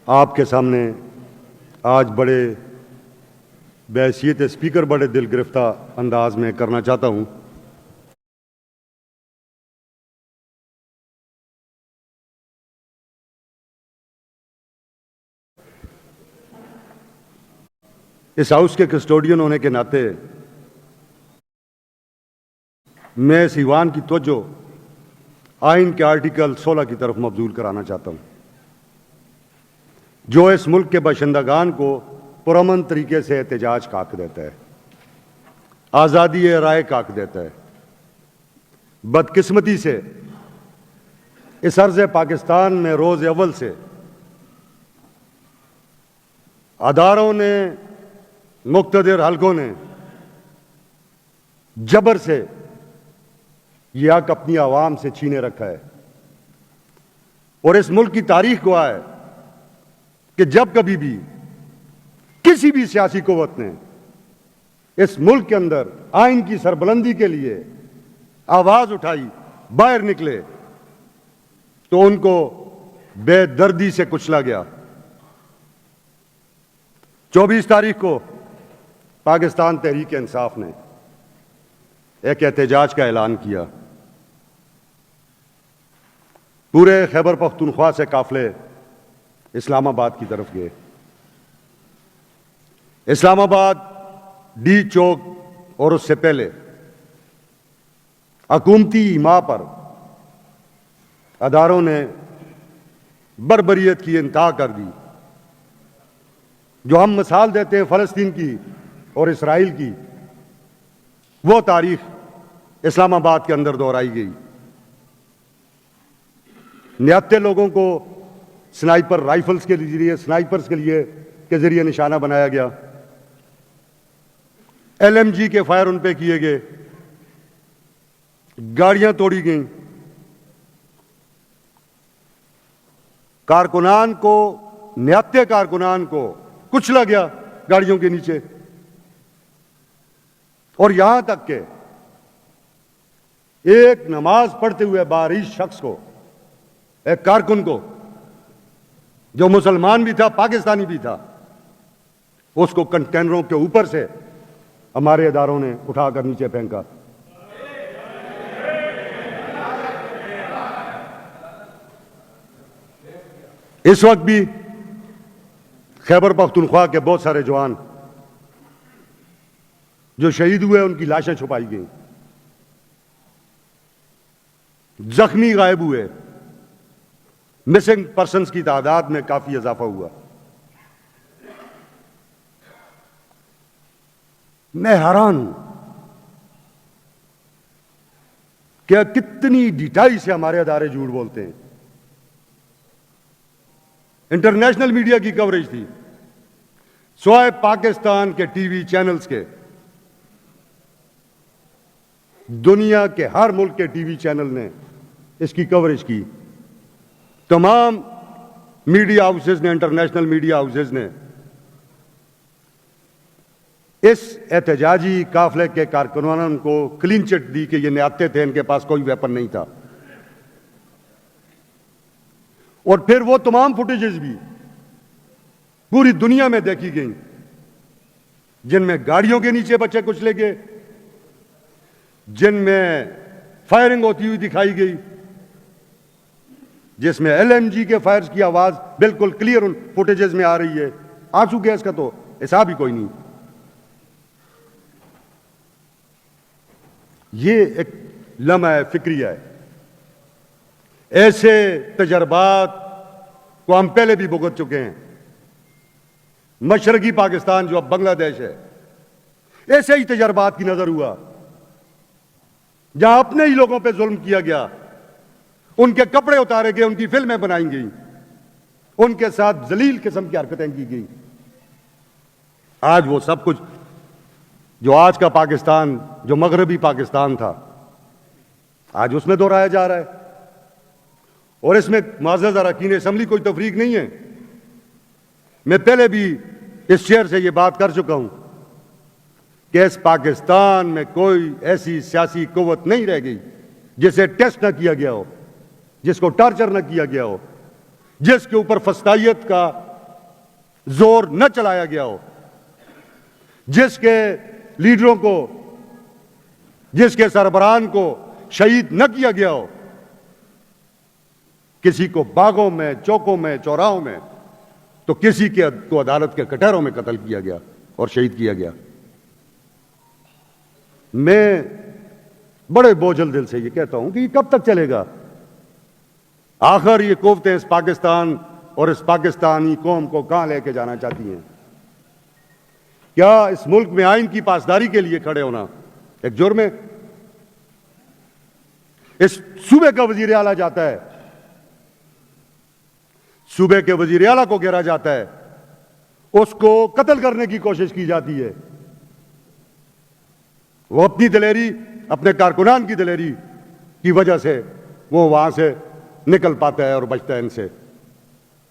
آپ کے سامنے آج بڑے بحیثیت اسپیکر بڑے دل گرفتہ انداز میں کرنا چاہتا ہوں۔ اس ہاؤس کے کسٹوڈین ہونے کے ناطے میں اس ایوان کی توجہ آئین کے آرٹیکل 16 کی طرف مبذول کرانا چاہتا ہوں، جو اس ملک کے باشندگان کو پرامن طریقے سے احتجاج کا حق دیتا ہے، آزادی رائے کا حق دیتا ہے۔ بدقسمتی سے اس عرض پاکستان میں روز اول سے اداروں نے، مقتدر حلقوں نے جبر سے یہ حق اپنی عوام سے چھینے رکھا ہے، اور اس ملک کی تاریخ گواہ ہے کہ جب کبھی بھی کسی بھی سیاسی قوت نے اس ملک کے اندر آئین کی سربلندی کے لیے آواز اٹھائی، باہر نکلے، تو ان کو بے دردی سے کچلا گیا۔ 24 تاریخ کو پاکستان تحریک انصاف نے ایک احتجاج کا اعلان کیا۔ پورے خیبر پختونخوا سے قافلے اسلام آباد کی طرف گئے۔ اسلام آباد ڈی چوک اور اس سے پہلے حکومتی ایما پر اداروں نے بربریت کی انتہا کر دی۔ جو ہم مثال دیتے ہیں فلسطین کی اور اسرائیل کی، وہ تاریخ اسلام آباد کے اندر دہرائی گئی۔ نہتے لوگوں کو سنائپر رائفلز کے ذریعے نشانہ بنایا گیا، LMG کے فائر ان پہ کیے گئے، گاڑیاں توڑی گئیں، کارکنان کو، نہتے کارکنان کو کچلا گیا گاڑیوں کے نیچے، اور یہاں تک کہ ایک نماز پڑھتے ہوئے باریش شخص کو، ایک کارکن کو جو مسلمان بھی تھا، پاکستانی بھی تھا، اس کو کنٹینروں کے اوپر سے ہمارے اداروں نے اٹھا کر نیچے پھینکا۔ اس وقت بھی خیبر پختونخوا کے بہت سارے جوان جو شہید ہوئے ان کی لاشیں چھپائی گئیں، زخمی غائب ہوئے، مسنگ پرسنز کی تعداد میں کافی اضافہ ہوا۔ میں حیران ہوں کہ کتنی ڈیٹائی سے ہمارے ادارے جھوٹ بولتے ہیں۔ انٹرنیشنل میڈیا کی کوریج تھی، سوائے پاکستان کے ٹی وی چینلز کے، دنیا کے ہر ملک کے ٹی وی چینل نے اس کی کوریج کی۔ تمام میڈیا ہاؤسز نے، انٹرنیشنل میڈیا ہاؤسز نے اس احتجاجی قافلے کے کارکنان کو کلین چٹ دی کہ یہ نہتے تھے، ان کے پاس کوئی ویپن نہیں تھا۔ اور پھر وہ تمام فوٹیجز بھی پوری دنیا میں دیکھی گئیں جن میں گاڑیوں کے نیچے بچے کچلے گئے، جن میں فائرنگ ہوتی ہوئی دکھائی گئی، جس میں LMG کے فائرز کی آواز بالکل کلیئر ان فوٹیجز میں آ رہی ہے۔ آنسو گیس کا تو حساب ہی کوئی نہیں۔ یہ ایک لمحہ فکریہ ہے۔ ایسے تجربات کو ہم پہلے بھی بھگت چکے ہیں۔ مشرقی پاکستان جو اب بنگلہ دیش ہے، ایسے ہی تجربات کی نظر ہوا جہاں اپنے ہی لوگوں پہ ظلم کیا گیا، ان کے کپڑے اتارے گئے، ان کی فلمیں بنائی گئیں، ان کے ساتھ ذلیل قسم کی حرکتیں کی گئیں۔ آج وہ سب کچھ جو آج کا پاکستان، جو مغربی پاکستان تھا، آج اس میں دہرایا جا رہا ہے۔ اور اس میں معزز اراکین اسمبلی کوئی تفریق نہیں ہے۔ میں پہلے بھی اس شہر سے یہ بات کر چکا ہوں کہ اس پاکستان میں کوئی ایسی سیاسی قوت نہیں رہ گئی جسے ٹیسٹ نہ کیا گیا ہو، جس کو ٹارچر نہ کیا گیا ہو، جس کے اوپر فسطائیت کا زور نہ چلایا گیا ہو، جس کے لیڈروں کو، جس کے سربراہان کو شہید نہ کیا گیا ہو، کسی کو باغوں میں، چوکوں میں، چوراہوں میں، تو کسی کو عدالت کے کٹہروں میں قتل کیا گیا اور شہید کیا گیا۔ میں بڑے بوجھل دل سے یہ کہتا ہوں کہ یہ کب تک چلے گا؟ آخر یہ قوتیں اس پاکستان اور اس پاکستانی قوم کو کہاں لے کے جانا چاہتی ہیں؟ کیا اس ملک میں آئین کی پاسداری کے لیے کھڑے ہونا ایک جرم ہے؟ اس صوبے کا وزیر اعلیٰ جاتا ہے، صوبے کے وزیر اعلیٰ کو گھیرا جاتا ہے، اس کو قتل کرنے کی کوشش کی جاتی ہے، وہ اپنی دلیری، اپنے کارکنان کی دلیری کی وجہ سے وہ وہاں سے نکل پاتا ہے اور بچتا ہے ان سے۔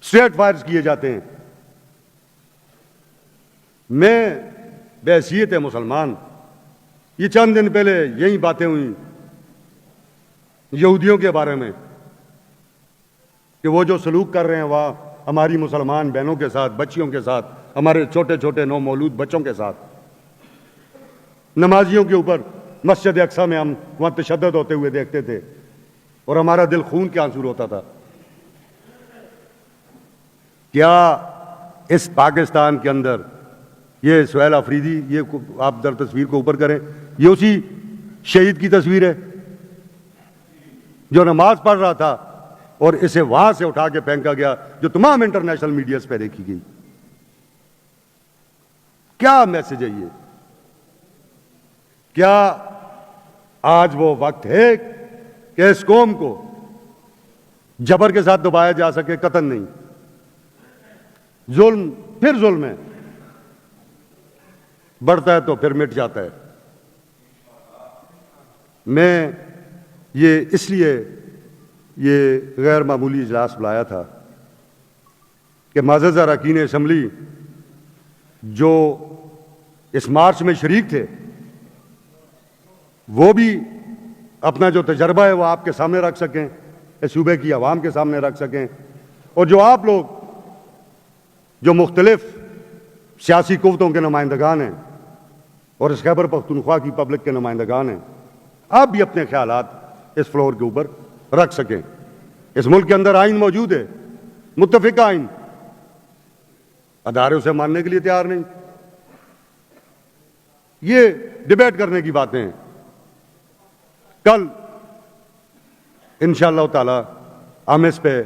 اسٹریٹ فائرز کیے جاتے ہیں۔ میں بحیثیت مسلمان، یہ چند دن پہلے یہی باتیں ہوئیں یہودیوں کے بارے میں کہ وہ جو سلوک کر رہے ہیں وہاں ہماری مسلمان بہنوں کے ساتھ، بچیوں کے ساتھ، ہمارے چھوٹے چھوٹے نومولود بچوں کے ساتھ، نمازیوں کے اوپر مسجد اقصی میں ہم وہاں تشدد ہوتے ہوئے دیکھتے تھے اور ہمارا دل خون کے آنسو ہوتا تھا۔ کیا اس پاکستان کے اندر یہ سہیل آفریدی، یہ آپ در تصویر کو اوپر کریں، یہ اسی شہید کی تصویر ہے جو نماز پڑھ رہا تھا اور اسے وہاں سے اٹھا کے پھینکا گیا، جو تمام انٹرنیشنل میڈیاز پہ دیکھی گئی؟ کیا میسج ہے یہ؟ کیا آج وہ وقت ہے کہ اس قوم کو جبر کے ساتھ دبایا جا سکے؟ قطعاً نہیں۔ ظلم پھر ظلم ہے، بڑھتا ہے تو پھر مٹ جاتا ہے۔ میں یہ اس لیے یہ غیر معمولی اجلاس بلایا تھا کہ معزز اراکین اسمبلی جو اس مارچ میں شریک تھے، وہ بھی اپنا جو تجربہ ہے وہ آپ کے سامنے رکھ سکیں، اس صوبے کی عوام کے سامنے رکھ سکیں، اور جو آپ لوگ جو مختلف سیاسی قوتوں کے نمائندگان ہیں اور اس خیبر پختونخوا کی پبلک کے نمائندگان ہیں، آپ بھی اپنے خیالات اس فلور کے اوپر رکھ سکیں۔ اس ملک کے اندر آئین موجود ہے، متفقہ آئین، ادارے اسے ماننے کے لیے تیار نہیں۔ یہ ڈیبیٹ کرنے کی باتیں ہیں۔ کل انشاءاللہ تعالی ہم اس پہ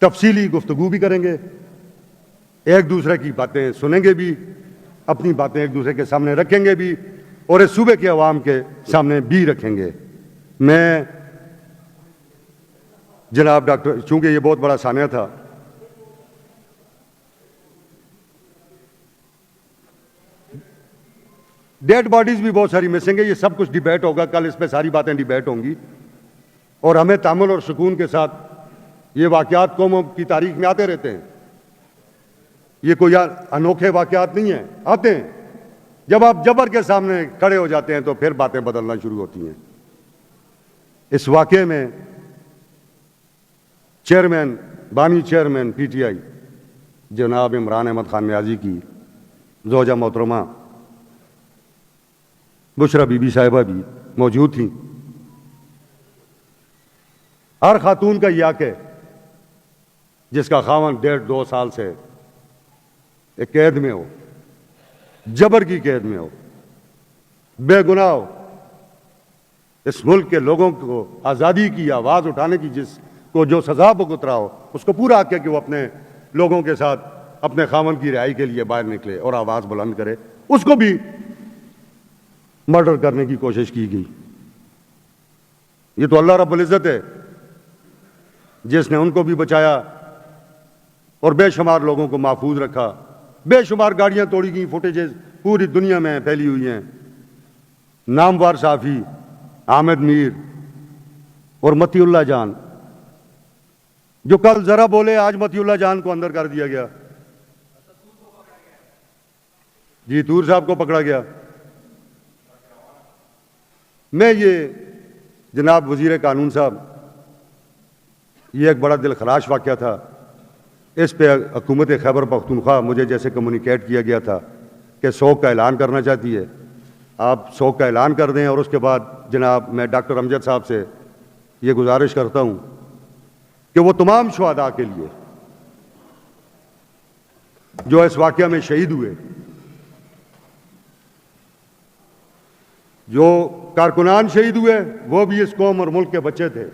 تفصیلی گفتگو بھی کریں گے، ایک دوسرے کی باتیں سنیں گے بھی، اپنی باتیں ایک دوسرے کے سامنے رکھیں گے بھی، اور اس صوبے کے عوام کے سامنے بھی رکھیں گے۔ میں جناب ڈاکٹر، چونکہ یہ بہت بڑا سانحہ تھا، ڈیڈ باڈیز بھی بہت ساری مسنگ ہے، یہ سب کچھ ڈیبیٹ ہوگا کل، اس پہ ساری باتیں ڈیبیٹ ہوں گی، اور ہمیں تامل اور سکون کے ساتھ یہ واقعات قوموں کی تاریخ میں آتے رہتے ہیں۔ یہ کوئی انوکھے واقعات نہیں ہیں، آتے ہیں۔ جب آپ جبر کے سامنے کھڑے ہو جاتے ہیں تو پھر باتیں بدلنا شروع ہوتی ہیں۔ اس واقعے میں چیئرمین، بانی چیئرمین پی ٹی آئی جناب عمران احمد خان نیازی کی زوجہ محترمہ بشرا بی بی صاحبہ بھی موجود تھیں۔ ہر خاتون کا یہ حق ہے جس کا خاوند 1.5-2 سال سے ایک قید میں ہو، جبر کی قید میں ہو، بے گناہ ہو، اس ملک کے لوگوں کو آزادی کی آواز اٹھانے کی جس کو جو سزا بھگت رہا ہو، اس کو پورا حق ہے کہ وہ اپنے لوگوں کے ساتھ اپنے خاوند کی رہائی کے لیے باہر نکلے اور آواز بلند کرے۔ اس کو بھی مرڈر کرنے کی کوشش کی گئی۔ یہ تو اللہ رب العزت ہے جس نے ان کو بھی بچایا اور بے شمار لوگوں کو محفوظ رکھا۔ بے شمار گاڑیاں توڑی گئیں، فوٹیجز پوری دنیا میں پھیلی ہوئی ہیں۔ نامور صحافی حامد میر اور متی اللہ جان، جو کل ذرا بولے آج متی اللہ جان کو اندر کر دیا گیا، جی تور صاحب کو پکڑا گیا۔ میں یہ جناب وزیر قانون صاحب، یہ ایک بڑا دل خراش واقعہ تھا اس پہ حکومت خیبر پختونخوا مجھے جیسے کمیونیکیٹ کیا گیا تھا کہ سوگ کا اعلان کرنا چاہتی ہے، آپ سوگ کا اعلان کر دیں، اور اس کے بعد جناب میں ڈاکٹر امجد صاحب سے یہ گزارش کرتا ہوں کہ وہ تمام شہداء کے لیے جو اس واقعہ میں شہید ہوئے، جو کارکنان شہید ہوئے وہ بھی اس قوم اور ملک کے بچے تھے،